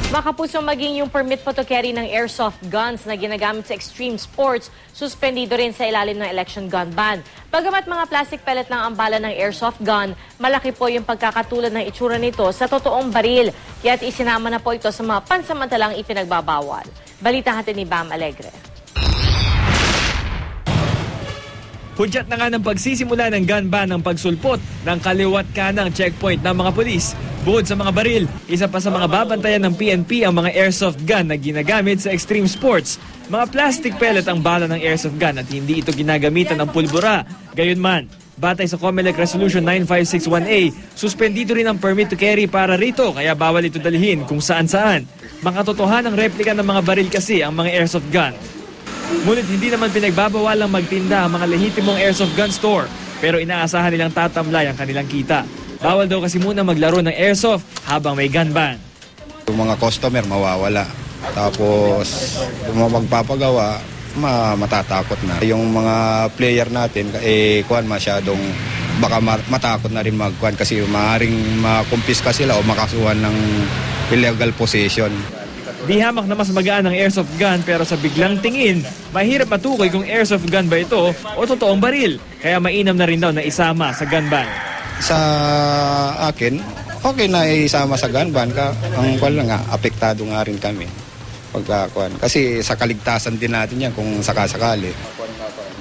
Makapuso maging yung permit po to carry ng airsoft guns na ginagamit sa extreme sports, suspendido rin sa ilalim ng election gun ban. Bagamat mga plastic pellet lang ang bala ng airsoft gun, malaki po yung pagkakatulad ng itsura nito sa totoong baril. Kaya't isinama na po ito sa mga pansamantalang ipinagbabawal. Balita natin ni Bam Alegre. Hudyat na nga ng pagsisimula ng gun ban ng pagsulpot ng kaliwat kanang checkpoint ng mga pulis. Bukod sa mga baril, isa pa sa mga babantayan ng PNP ang mga airsoft gun na ginagamit sa extreme sports. Mga plastic pellet ang bala ng airsoft gun at hindi ito ginagamitan ng pulbura. Gayunman, batay sa COMELEC Resolution 9561A, suspendido rin ang permit to carry para rito kaya bawal ito dalhin kung saan-saan. Makatotohanang replika ng mga baril kasi ang mga airsoft gun. Ngunit hindi naman pinagbabawalang magtinda ang mga lehitimong airsoft gun store pero inaasahan nilang tatamlay ang kanilang kita. Bawal daw kasi muna maglaro ng airsoft habang may gun ban. Yung mga customer mawawala. Tapos yung mga magpapagawa, matatakot na. Yung mga player natin, masyadong baka matakot na rin magkuhan kasi maaaring makumpiska sila o makasuhan ng illegal possession. Di hamak na mas magaan ang airsoft gun pero sa biglang tingin, mahirap matukoy kung airsoft gun ba ito o totoong baril. Kaya mainam na rin daw na isama sa gun ban. Sa akin, okay na isama sa gun ban. Ang kwan lang nga, apektado nga rin kami. Kasi sa kaligtasan din natin yan kung sakasakali.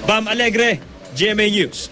Bam Alegre, GMA News.